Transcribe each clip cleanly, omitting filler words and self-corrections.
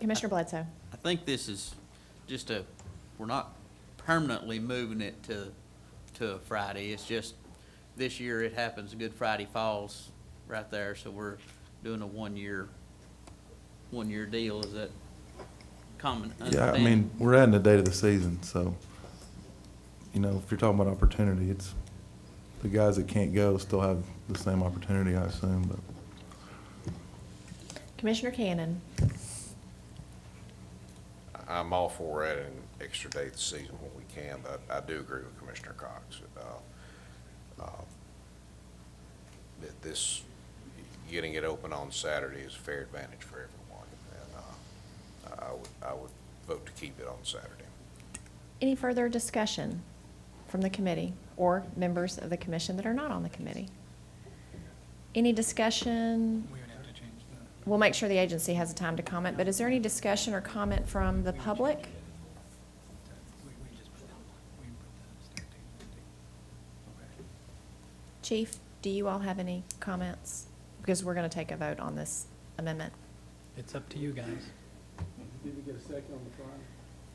Commissioner Bledsoe. I think this is just we're not permanently moving it to a Friday. It's just this year it happens Good Friday falls right there, so we're doing a one-year deal. Is that common Yeah, I understanding? mean, we're adding the date of the season, so, you know, if you're talking about opportunity, it's the guys that can't go still have the same opportunity, I assume, but. Commissioner Cannon. I'm all for adding an extra day of the season when we can, but I do agree with Commissioner Cox. That this, getting it open on Saturday is a fair advantage for everyone, and I would vote to keep it on Saturday. Any further discussion from the committee or members of the commission that are not on the committee? Any discussion? We would have to change that. We'll make sure the agency has a time to comment, but is there any discussion or comment from the public? We just put the start date. Okay. Chief, do you all have any comments? Because we're going to take a vote on this amendment. It's up to you guys. Did we get a second on the front?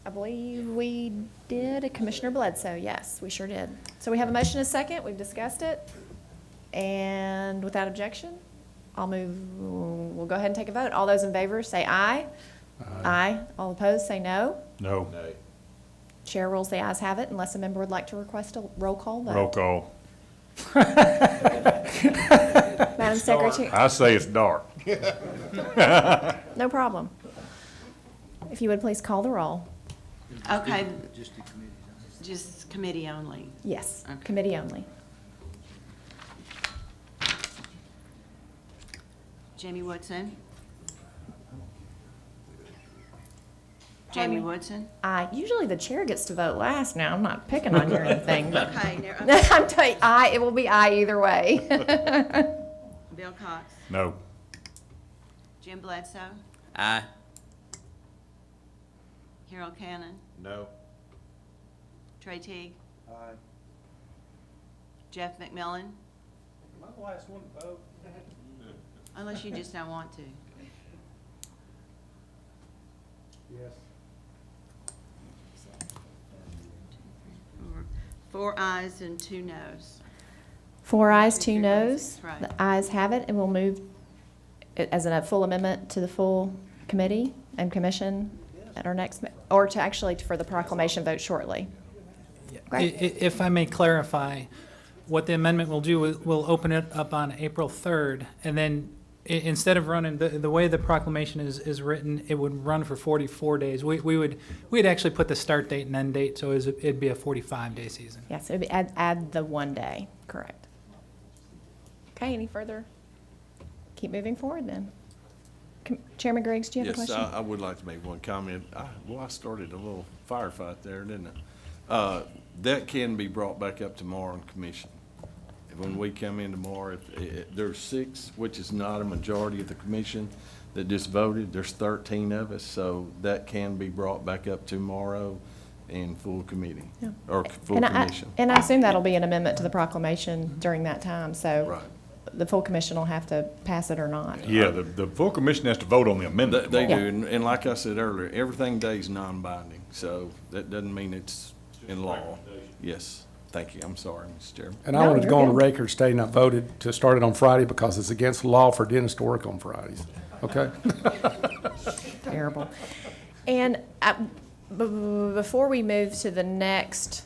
I believe we did. Commissioner Bledsoe, yes, we sure did. So we have a motion and a second. We've discussed it. And without objection, we'll go ahead and take a vote. All those in favor say aye. Aye. All opposed say no. No. Chair rules the ayes have it unless a member would like to request a roll call vote. Roll call. Madam Secretary, I say it's dark. no problem. If you would please call the roll. Okay. Just committee only. Yes, Okay. committee only. Jamie Woodson? Jamie Woodson? Usually the chair gets to vote last now. I'm not picking on you or anything, but Okay. I'm telling you, it will be aye either way. Bill Cox? No. Jim Bledsoe? Aye. Harold Cannon? No. Trey Teague? Aye. Jeff McMillan? Am I the last one to vote? Unless you just don't want to. Yes. 4 ayes and 2 noes. 4 ayes, 2 noes. Right. The ayes have it, and we'll move it as a full amendment to the full committee and commission at our next, or to actually for the proclamation vote shortly. Great. If I may clarify, what the amendment will do, we'll open it up on April 3rd, and then instead of running, the way the proclamation is written, it would run for 44 days. We'd actually put the start date and end date, so it'd be a 45-day season. Yes, it would be add the 1 day, correct. Okay, any further? Keep moving forward then. Chairman Griggs, do you have a Yes, question? I would like to make one comment. I started a little firefight there, didn't I? That can be brought back up tomorrow in commission. When we come in tomorrow, there's 6, which is not a majority of the commission that just voted. There's 13 of us, so that can be brought back up tomorrow in full committee, Yeah. or full commission. And I assume that'll be an amendment to the proclamation during that time, so Right. the full commission will have to pass it or not. Yeah, the full commission has to vote on the amendment They tomorrow. do, and like I said earlier, everything today is non-binding, so that doesn't mean it's in law. Yes, thank you, I'm sorry, Mr. Chairman. And No, I wanted to you're go on the good. record stating I voted to start it on Friday because it's against the law for dentists to work on Fridays. Okay? Terrible. And before we move to the next,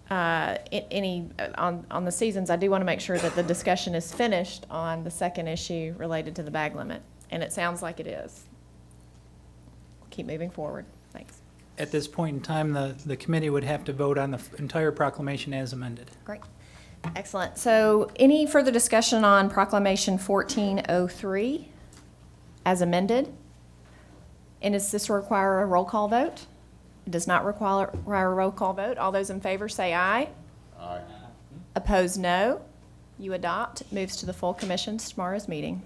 on the seasons, I do want to make sure that the discussion is finished on the second issue related to the bag limit, and it sounds like it is. Keep moving forward. Thanks. At this point in time, the committee would have to vote on the entire proclamation as amended. Great. Excellent. So any further discussion on Proclamation 1403 as amended? And does this require a roll call vote? It does not require a roll call vote. All those in favor say aye. Aye. Opposed, no. You adopt. Moves to the full commission to tomorrow's meeting.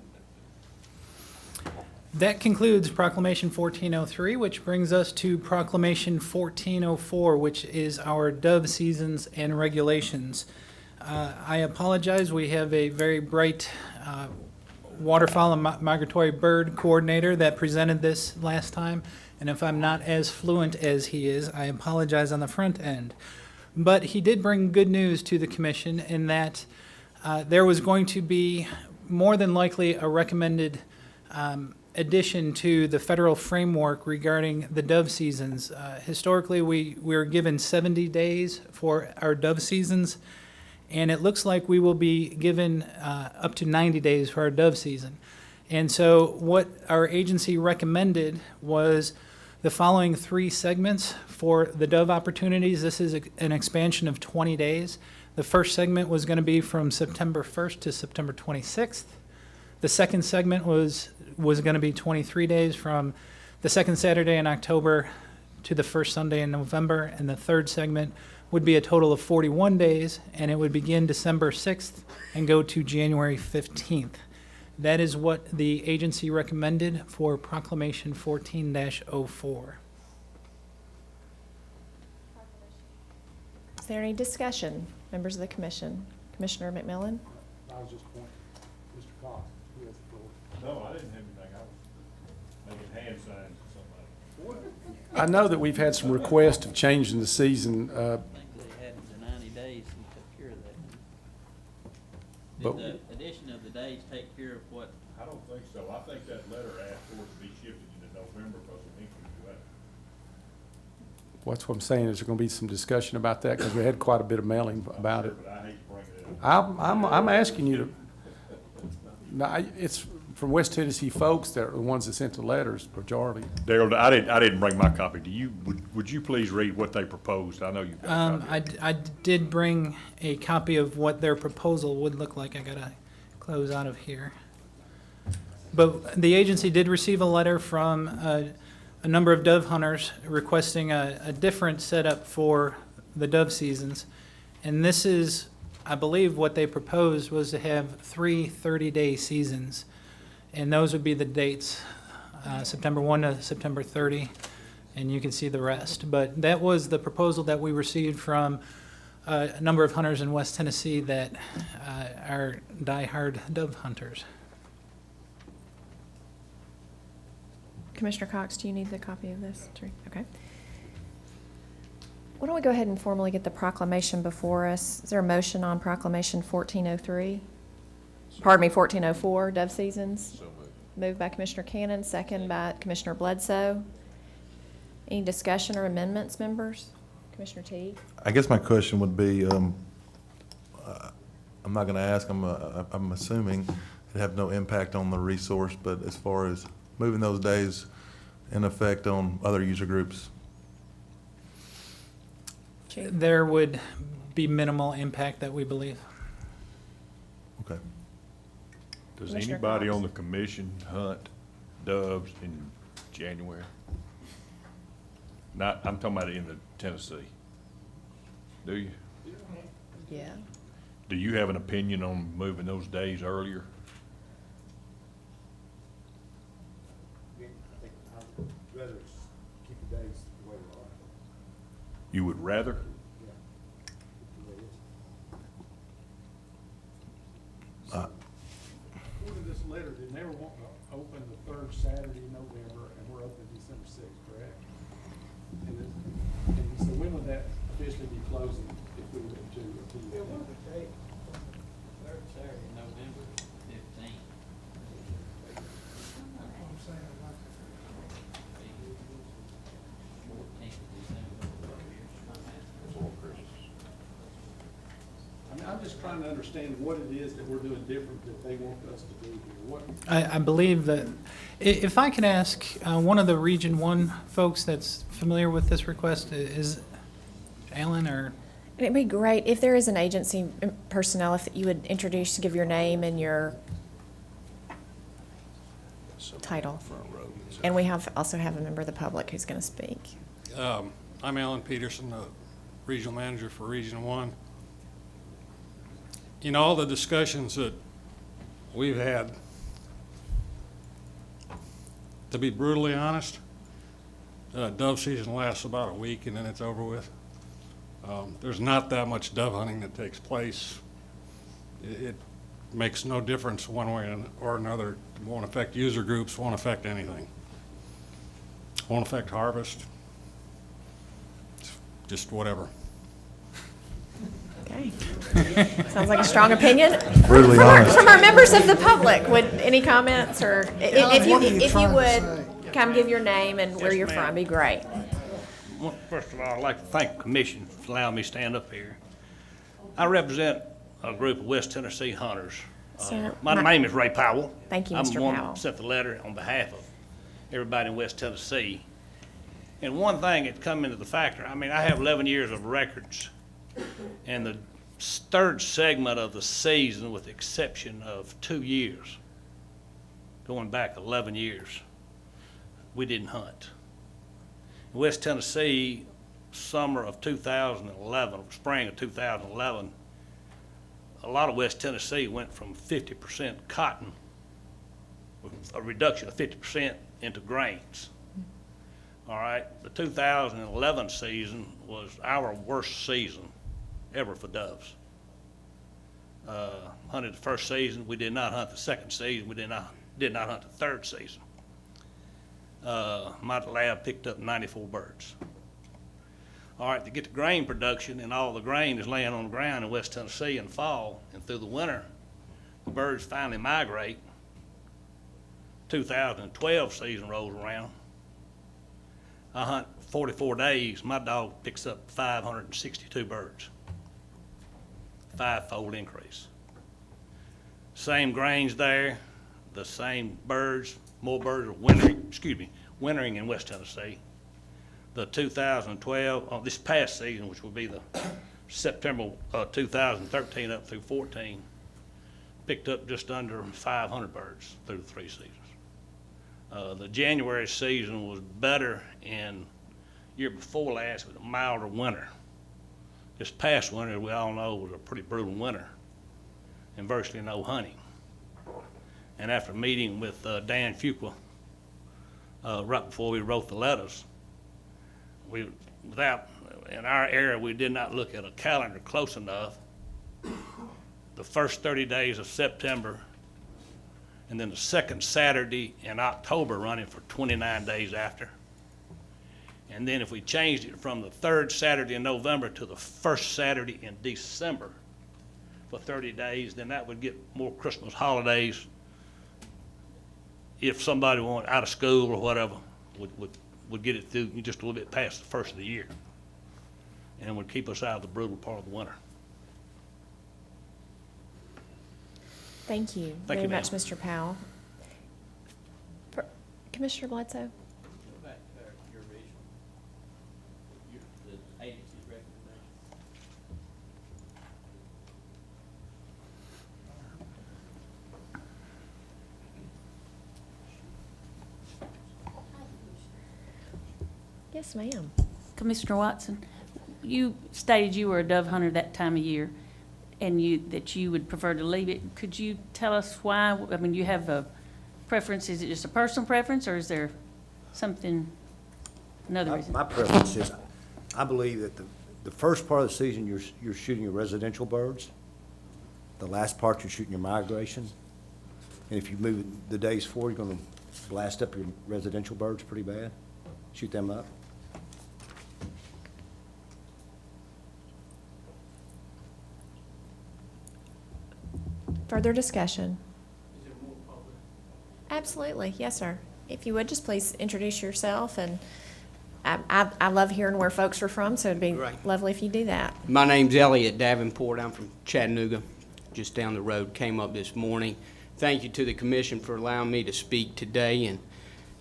That concludes Proclamation 1403, which brings us to Proclamation 1404, which is our dove seasons and regulations. I apologize, we have a very bright waterfowl and migratory bird coordinator that presented this last time. And if I'm not as fluent as he is, I apologize on the front end. But he did bring good news to the commission in that there was going to be more than likely a recommended addition to the federal framework regarding the dove seasons. Historically, we were given 70 days for our dove seasons, and it looks like we will be given up to 90 days for our dove season. And so what our agency recommended was the following 3 segments for the dove opportunities. This is an expansion of 20 days. The first segment was going to be from September 1st to September 26th. The second segment was going to be 23 days from the second Saturday in October to the first Sunday in November. And the third segment would be a total of 41 days, and it would begin December 6th and go to January 15th. That is what the agency recommended for Proclamation 14-04. Is there any discussion, members of the commission? Commissioner McMillan? I was just pointing, Mr. Cox, who has the floor. No, I didn't have anything. I was making hand signs or something. I know that we've had some requests of changing the season, I think they had the 90 days and took care of that. But- Did the addition of the days take care of what? I don't think so. I think that letter asked for it to be shifted into November because of inclement weather. what's what I'm saying is there's going to be some discussion about that because we had quite a bit of mailing about it. But I hate to bring it up. I'm asking you to, no, it's from West Tennessee folks that are the ones that sent the letters, majority. Daryl, I didn't bring my copy. Do you, would you please read what they proposed? I know you've got a copy. I did bring a copy of what their proposal would look like. I gotta close out of here. But the agency did receive a letter from a number of dove hunters requesting a different setup for the dove seasons. And this is, I believe, what they proposed was to have 3 30-day seasons. And those would be the dates, September 1 to September 30, and you can see the rest. But that was the proposal that we received from a number of hunters in West Tennessee that are diehard dove hunters. Commissioner Cox, do you need the copy of this? Okay. Why don't we go ahead and formally get the proclamation before us? Is there a motion on Proclamation 1403? Pardon me, 1404, dove seasons? So moved. Moved by Commissioner Cannon, second by Commissioner Bledsoe. Any discussion or amendments, members? Commissioner Teague? I guess my question would be, I'm not gonna ask, I'm assuming it have no impact on the resource, but as far as moving those days in effect on other user groups? There would be minimal impact that we believe. Okay. Does Commissioner anybody Cox? on the commission hunt doves in January? Not, I'm talking about in Tennessee. Do you? Yeah. Do you have an opinion on moving those days earlier? I think I'd rather keep the days the way they are. You would rather? Yeah. Keep the way it is. According to this letter, they never want to open the third Saturday in November, and we're open December 6th, correct? And so when would that officially be closing if we were to approve it? Third Saturday, November 15th. I mean, I'm just trying to understand what it is that we're doing different that they want us to do here. What, I believe that, if I can ask, one of the Region 1 folks that's familiar with this request, is Alan or? It'd be great if there is an agency personnel, if you would introduce, give your name and your title. Front row. And we also have a member of the public who's going to speak. I'm Alan Peterson, the Regional Manager for Region 1. In all the discussions that we've had, to be brutally honest, dove season lasts about a week and then it's over with. There's not that much dove hunting that takes place. makes no difference one way or another. It won't affect user groups, won't affect anything. Won't affect harvest. Just whatever. Okay. Sounds like a strong opinion. Brutally From honest. our members of the public, would any comments or if you would come give your name and where Yes, you're ma'am. from, be great. Well, first of all, I'd like to thank the commission for allowing me to stand up here. I represent a group of West Tennessee hunters. Sir, My name is Ray Powell. Thank you, I'm Mr. the one Powell. that sent the letter on behalf of everybody in West Tennessee. And one thing that come into the factor, I mean, I have 11 years of records, and the third segment of the season, with the exception of 2 years, going back 11 years, we didn't hunt. In West Tennessee, summer of 2011, spring of 2011, a lot of West Tennessee went from 50% cotton, a reduction of 50% into grains. All right, the 2011 season was our worst season ever for doves. Hunted the first season, we did not hunt the second season, we did not hunt the third season. My lab picked up 94 birds. All right, to get the grain production, and all the grain is laying on the ground in West Tennessee in fall and through the winter, the birds finally migrate. 2012 season rolls around. I hunt 44 days, my dog picks up 562 birds. 5-fold increase. Same grains there, the same birds, more birds are wintering in West Tennessee. The 2012, this past season, which will be the September 2013 up through 14, picked up just under 500 birds through the 3 seasons. The January season was better in year before last with a milder winter. This past winter, we all know, was a pretty brutal winter and virtually no hunting. And after meeting with Dan Fuqua right before we wrote the letters, in our area, we did not look at a calendar close enough. The first 30 days of September, and then the second Saturday in October running for 29 days after. And then if we changed it from the third Saturday in November to the first Saturday in December for 30 days, then that would get more Christmas holidays if somebody wanted out of school or whatever, would get it through just a little bit past the first of the year, and would keep us out of the brutal part of the winter. Thank you Thank very you, much, ma'am. Mr. Powell. Commissioner Bledsoe? Your original, the agency's recommendation. Yes, ma'am. Commissioner Watson, you stated you were a dove hunter that time of year, and that you would prefer to leave it. Could you tell us why? I mean, you have a preference. Is it just a personal preference, or is there something, another reason? My preference is, I believe that the first part of the season, you're shooting your residential birds. The last part, you're shooting your migration. And if you move the days forward, you're gonna blast up your residential birds pretty bad, shoot them up. Further discussion? Absolutely, yes, sir. If you would, just please introduce yourself, and I love hearing where folks are from, so it'd be Right. lovely if you do that. My name's Elliot Davenport. I'm from Chattanooga, just down the road. Came up this morning. Thank you to the commission for allowing me to speak today. And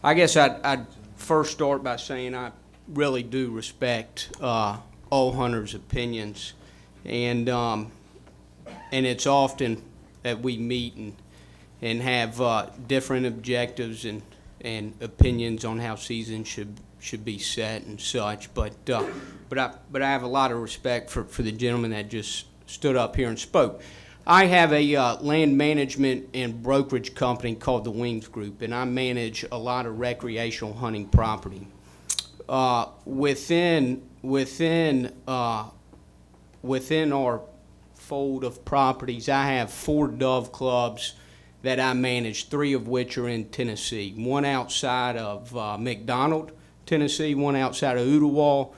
I guess I'd first start by saying I really do respect all hunters' opinions, and it's often that we meet and have different objectives and opinions on how seasons should be set and such. But I have a lot of respect for the gentleman that just stood up here and spoke. I have a land management and brokerage company called the Wings Group, and I manage a lot of recreational hunting property. Within our fold of properties. I have 4 dove clubs that I manage, 3 of which are in Tennessee. One outside of McDonald, Tennessee, one outside of Ooltewah,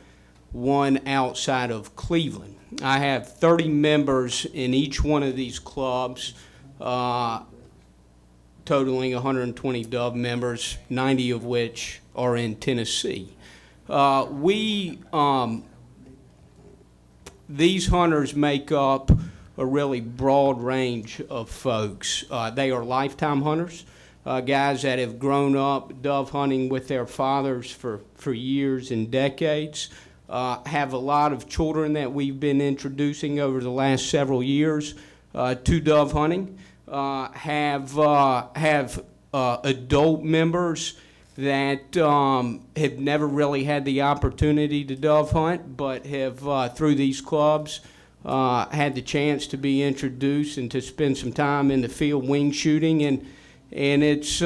one outside of Cleveland. I have 30 members in each one of these clubs, totaling 120 dove members, 90 of which are in Tennessee. These hunters make up a really broad range of folks. They are lifetime hunters, guys that have grown up dove hunting with their fathers for years and decades, have a lot of children that we've been introducing over the last several years to dove hunting, have adult members that have never really had the opportunity to dove hunt, but have, through these clubs, had the chance to be introduced and to spend some time in the field wing shooting, and it's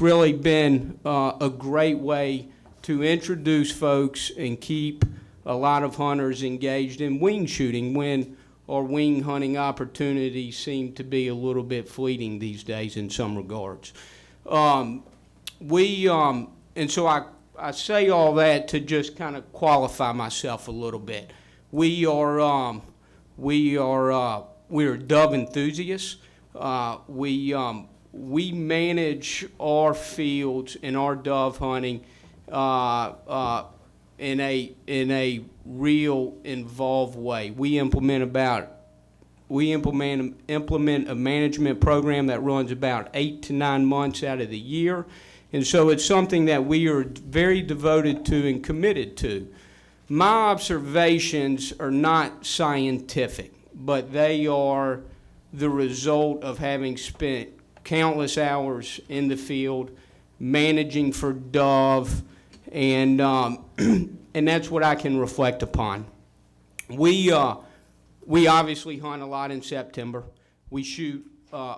really been a great way to introduce folks and keep a lot of hunters engaged in wing shooting when our wing hunting opportunities seem to be a little bit fleeting these days in some regards. And so I say all that to just kind of qualify myself a little bit. We're dove enthusiasts. We manage our fields and our dove hunting in a real involved way. We implement a management program that runs about 8 to 9 months out of the year. And so it's something that we are very devoted to and committed to. My observations are not scientific, but they are the result of having spent countless hours in the field managing for dove, and that's what I can reflect upon. We obviously hunt a lot in September. We shoot a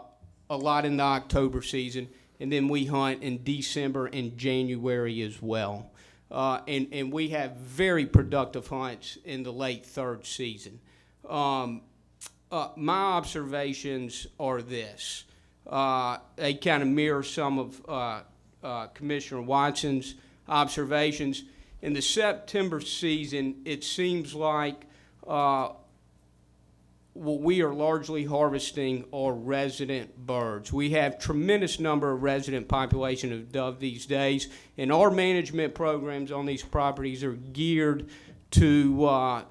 lot in the October season, and then we hunt in December and January as well. And we have very productive hunts in the late third season. My observations are this. They kind of mirror some of Commissioner Watson's observations. In the September season, it seems like what we are largely harvesting are resident birds. We have tremendous number of resident population of dove these days, and our management programs on these properties are geared to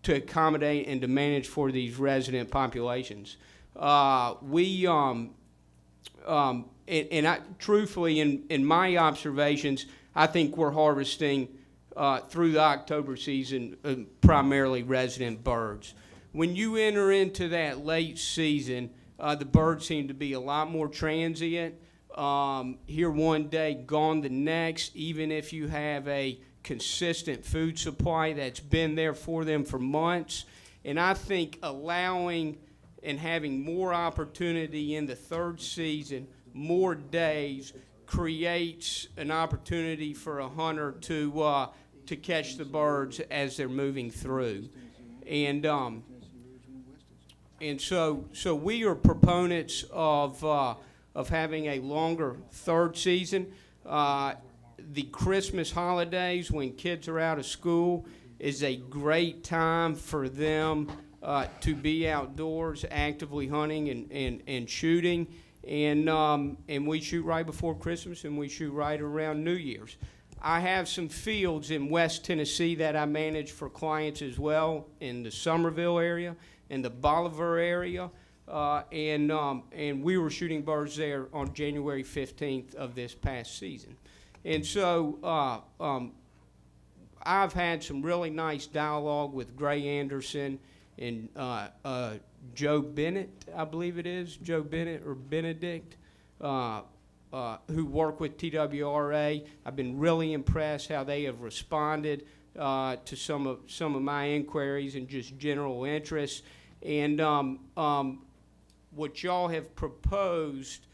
accommodate and to manage for these resident populations. Truthfully, in my observations, I think we're harvesting through the October season primarily resident birds. When you enter into that late season, the birds seem to be a lot more transient. Here one day, gone the next, even if you have a consistent food supply that's been there for them for months. And I think allowing and having more opportunity in the third season, more days, creates an opportunity for a hunter to catch the birds as they're moving through. And so we are proponents of having a longer third season. The Christmas holidays, when kids are out of school, is a great time for them to be outdoors, actively hunting and shooting. And we shoot right before Christmas, and we shoot right around New Year's. I have some fields in West Tennessee that I manage for clients as well, in the Somerville area, in the Bolivar area, and we were shooting birds there on January 15th of this past season. And so I've had some really nice dialogue with Gray Anderson and Joe Bennett, I believe it is, Joe Bennett or Benedict, who work with TWRA. I've been really impressed how they have responded to some of my inquiries and just general interest. And what y'all have proposed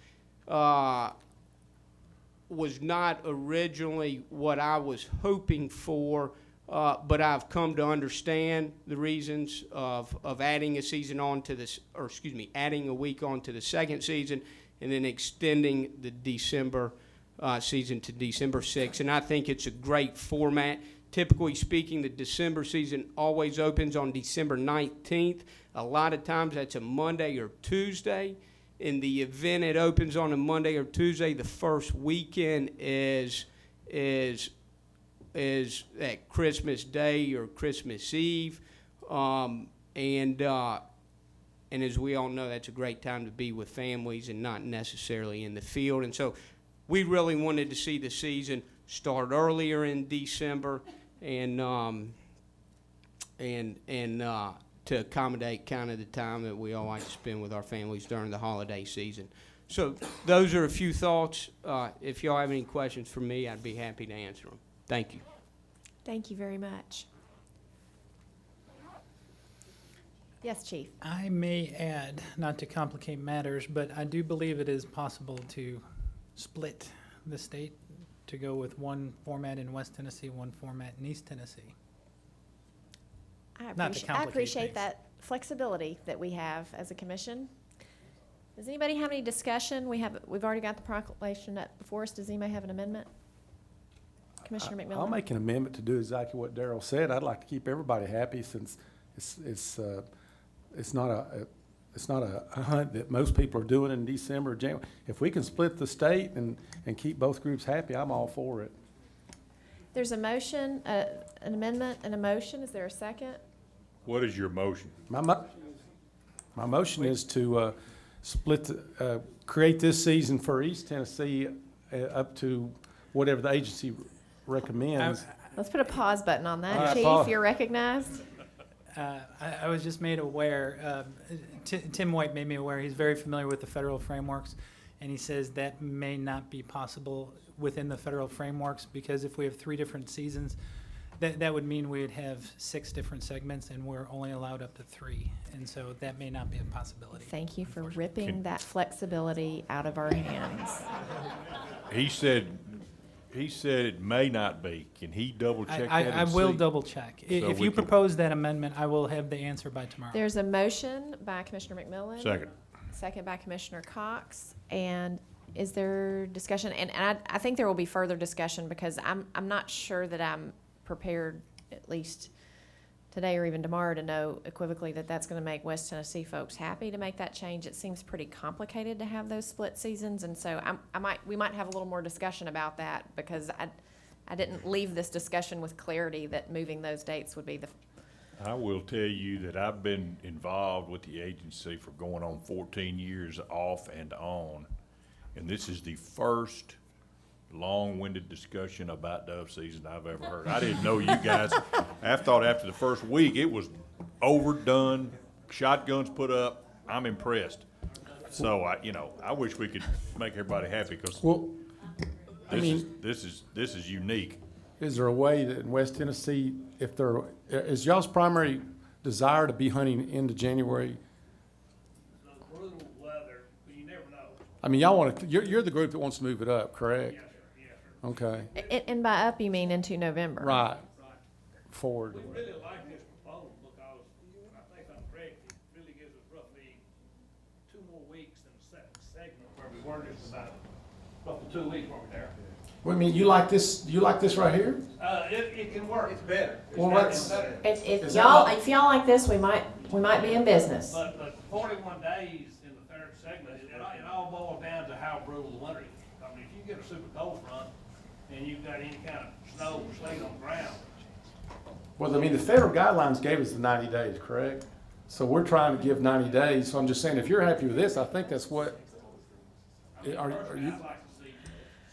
was not originally what I was hoping for but I've come to understand the reasons of adding a season on to this, or excuse me, adding a week on to the second season, and then extending the December season to December 6th. And I think it's a great format. Typically speaking, the December season always opens on December 19th. A lot of times that's a Monday or Tuesday. In the event it opens on a Monday or Tuesday, the first weekend is at Christmas Day or Christmas Eve. And as we all know, that's a great time to be with families and not necessarily in the field. And so we really wanted to see the season start earlier in December and to accommodate kind of the time that we all like to spend with our families during the holiday season. So those are a few thoughts. If y'all have any questions for me, I'd be happy to answer them. Thank you. Thank you very much. Yes, Chief. I may add, not to complicate matters, but I do believe it is possible to split the state to go with one format in West Tennessee, one format in East Tennessee. I Not to complicate appreciate things. that flexibility that we have as a commission. Does anybody have any discussion? We've already got the proclamation up before us. Does anybody have an amendment? Commissioner McMillan? I'll make an amendment to do exactly what Darrell said. I'd like to keep everybody happy since it's not a hunt that most people are doing in December or January. If we can split the state and keep both groups happy, I'm all for it. There's a motion, an amendment and a motion. Is there a second? What is your motion? My motion is to create this season for East Tennessee up to whatever the agency recommends. Let's put a pause button on that. All right, Chief, pause. you're recognized. I was just made aware, Tim White made me aware, he's very familiar with the federal frameworks, and he says that may not be possible within the federal frameworks, because if we have 3 different seasons, that would mean we'd have 6 different segments, and we're only allowed up to 3, and so that may not be a possibility. Thank you for ripping that flexibility out of our hands. He said it may not be. Can he double check that I and will see? double check. So If we you can- propose that amendment, I will have the answer by tomorrow. There's a motion by Commissioner McMillan. Second. Second by Commissioner Cox. And is there discussion? And I think there will be further discussion, because I'm not sure that I'm prepared, at least today or even tomorrow, to know equivocally that that's going to make West Tennessee folks happy to make that change. It seems pretty complicated to have those split seasons, and so we might have a little more discussion about that, because I didn't leave this discussion with clarity that moving those dates would be the. I will tell you that I've been involved with the agency for going on 14 years off and on, and this is the first long-winded discussion about dove season I've ever heard. I didn't know you guys, I thought after the first week, it was overdone, shotguns put up. I'm impressed. So I wish we could make everybody happy, because Well, I mean, this is unique. is there a way that in West Tennessee, is y'all's primary desire to be hunting into January? Brutal weather, but you never know. I mean, y'all want to, you're the group that wants to move it up, correct? Yes, sir, yes, sir. Okay, And by up, you mean into November? right, forward. We really like this proposal because, I think I'm correct, it really gives us roughly 2 more weeks than the second segment where we were just about roughly 2 weeks where we're there. Well, I mean, you like this right here? It can work. It's better. Well, let's- If Is that y'all like this, we might be in business. But 41 days in the third segment, it all boils down to how brutal the winter is. I mean, if you get a super cold front and you've got any kind of snow or sleet on the ground, Well, I mean, the federal guidelines gave us the 90 days, correct? So we're trying to give 90 days, so I'm just saying, if you're happy with this, I think that's what, I mean, are personally, you? I'd like to see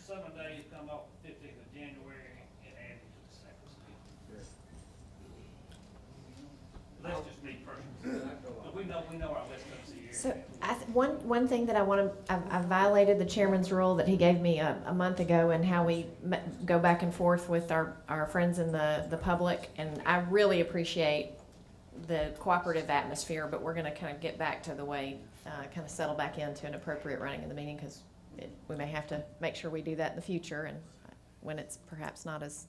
7 days come off the 15th of January and add it to the second segment. That's just me personally. But we know our West Tennessee area. So one thing that I violated the chairman's rule that he gave me a month ago, and how we go back and forth with our friends in the public, and I really appreciate the cooperative atmosphere, but we're going to kind of get back to the way, kind of settle back into an appropriate running of the meeting, because we may have to make sure we do that in the future, and when it's perhaps not as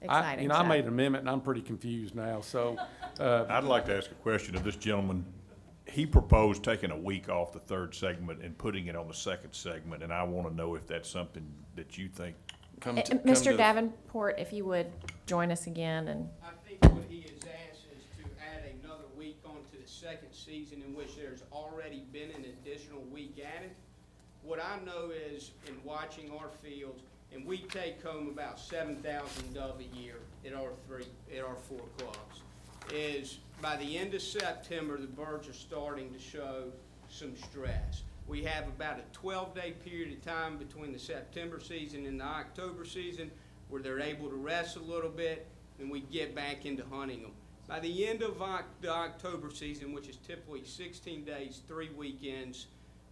exciting I stuff. made an amendment, and I'm pretty confused now, so, I'd like to ask a question of this gentleman. He proposed taking a week off the third segment and putting it on the second segment, and I want to know if that's something that you think. Mr. Davenport, if you would join us again, and I think what he has asked is to add another week onto the second season in which there's already been an additional week added. What I know is, in watching our fields, and we take home about 7,000 dove a year at our 4 clubs, is by the end of September, the birds are starting to show some stress. We have about a 12-day period of time between the September season and the October season where they're able to rest a little bit, and we get back into hunting them. By the end of the October season, which is typically 16 days, 3 weekends,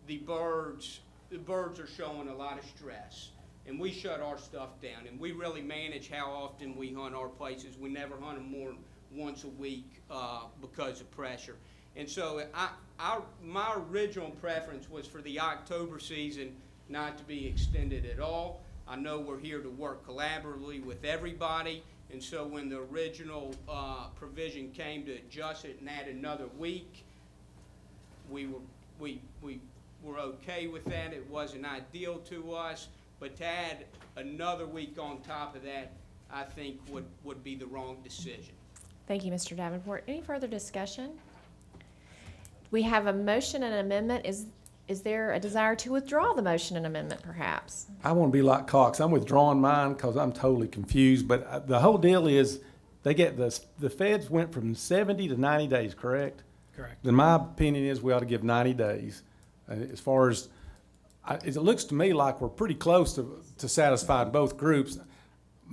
the birds are showing a lot of stress. And we shut our stuff down, and we really manage how often we hunt our places. We never hunt them more than once a week because of pressure. And so my original preference was for the October season not to be extended at all. I know we're here to work collaboratively with everybody, and so when the original provision came to adjust it and add another week, we were okay with that. It wasn't ideal to us, but to add another week on top of that, I think would be the wrong decision. thank you, Mr. Davenport. Any further discussion? We have a motion and an amendment. Is there a desire to withdraw the motion and amendment, perhaps? I want to be like Cox. I'm withdrawing mine because I'm totally confused, but the whole deal is, they get the feds went from 70 to 90 days, correct? Correct. Then my opinion is we ought to give 90 days. As far as, it looks to me like we're pretty close to satisfying both groups.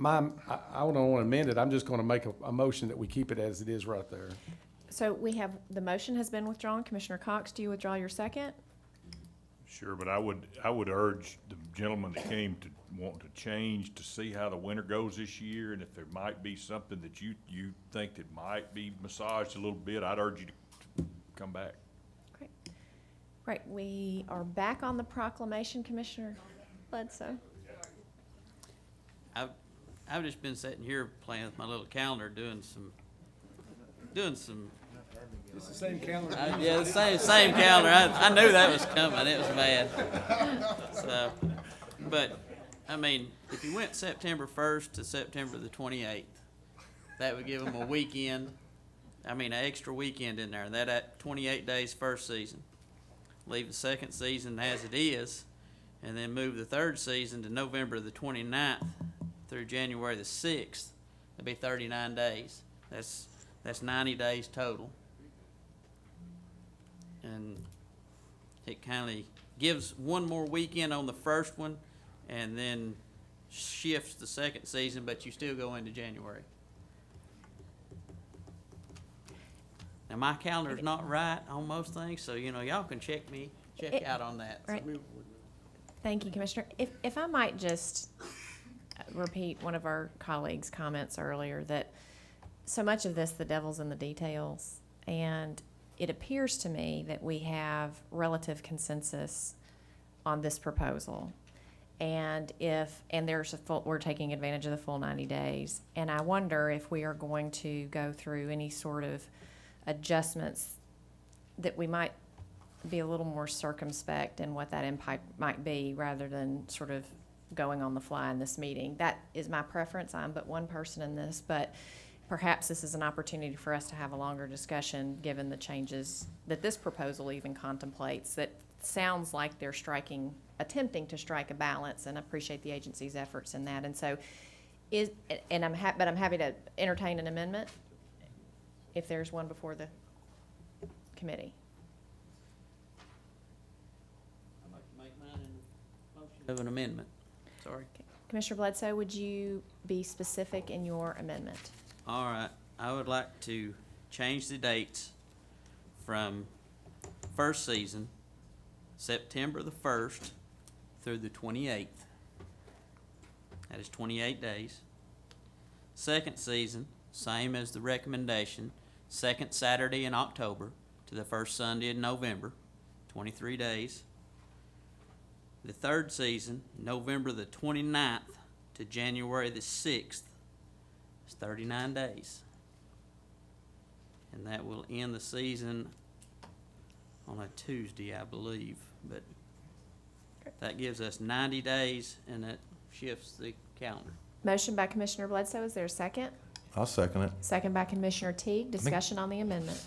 I don't want to amend it. I'm just going to make a motion that we keep it as it is right there. So the motion has been withdrawn. Commissioner Cox, do you withdraw your second? Sure, but I would urge the gentleman that came to want to change to see how the winter goes this year, and if there might be something that you think that might be massaged a little bit, I'd urge you to come back. Great. Right, we are back on the proclamation, Commissioner Bledsoe. I've just been sitting here playing with my little calendar, doing some. It's the same calendar. Yeah, the same calendar. I knew that was coming. It was bad. So, but I mean, if you went September 1st to September the 28th, that would give them a weekend. I mean, an extra weekend in there. That at 28 days first season. Leave the second season as it is, and then move the third season to November the 29th through January the 6th. That'd be 39 days. That's 90 days total. And it kind of gives one more weekend on the first one and then shifts the second season, but you still go into January. Now, my calendar's not right on most things, so, y'all can check out on that. Right. Thank you, Commissioner. If I might just repeat one of our colleagues' comments earlier, that so much of this, the devil's in the details, and it appears to me that we have relative consensus on this proposal. And we're taking advantage of the full 90 days. And I wonder if we are going to go through any sort of adjustments that we might be a little more circumspect in what that impact might be, rather than sort of going on the fly in this meeting. That is my preference. I'm but one person in this, but perhaps this is an opportunity for us to have a longer discussion, given the changes that this proposal even contemplates. That sounds like they're attempting to strike a balance, and I appreciate the agency's efforts in that. And so, I'm happy to entertain an amendment if there's one before the committee. I'd like to make mine in motion of an amendment. Sorry. Okay. Commissioner Bledsoe, would you be specific in your amendment? All right, I would like to change the dates from first season, September the 1st through the 28th. That is 28 days. Second season, same as the recommendation, second Saturday in October to the first Sunday in November, 23 days. The third season, November the 29th to January the 6th, It's 39 days. And that will end the season on a Tuesday, I believe. But that gives us 90 days, and it shifts the calendar. Motion by Commissioner Bledsoe, is there a second? I'll second it. Second by Commissioner Teague, discussion on the amendment.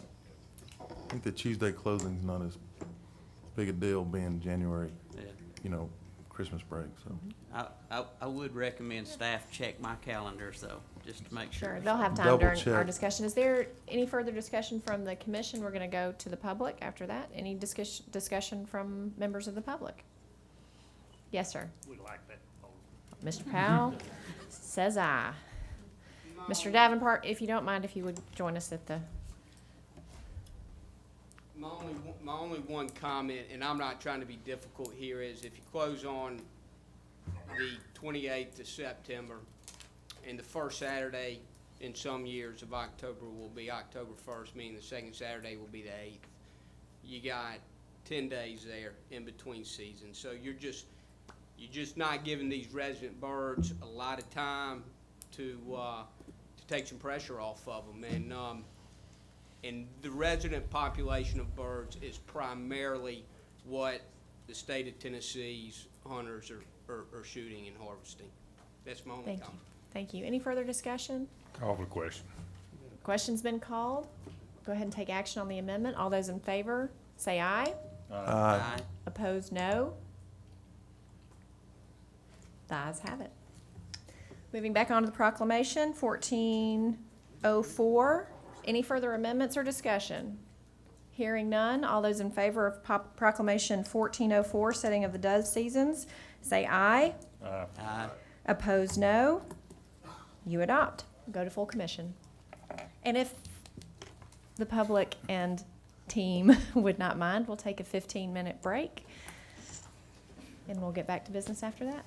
I think the Tuesday closing's not as big a deal being January, Yeah. Christmas break, so. I would recommend staff check my calendars, though, just to make sure. Sure, they'll have time Double during our check. discussion. Is there any further discussion from the commission? We're gonna go to the public after that. Any discussion from members of the public? Yes, sir. We like that. Mr. Powell says aye. Mr. Davenport, if you don't mind, if you would join us at the, My only one comment, and I'm not trying to be difficult here, is if you close on the 28th of September, and the first Saturday in some years of October will be October 1st, meaning the second Saturday will be the 8th, you got 10 days there in between seasons. So you're just not giving these resident birds a lot of time to take some pressure off of them. And the resident population of birds is primarily what the state of Tennessee's hunters are shooting and harvesting. That's my only thank you. comment. Thank you. Any further discussion? Call for the question. Question's been called. Go ahead and take action on the amendment. All those in favor, say aye. Aye. Opposed, no. The ayes have it. Moving back on to the proclamation, 1404. Any further amendments or discussion? Hearing none, all those in favor of proclamation 1404, setting of the dove seasons, say aye. Aye. Opposed, no. You adopt. Go to full commission. And if the public and team would not mind, we'll take a 15-minute break, and we'll get back to business after that.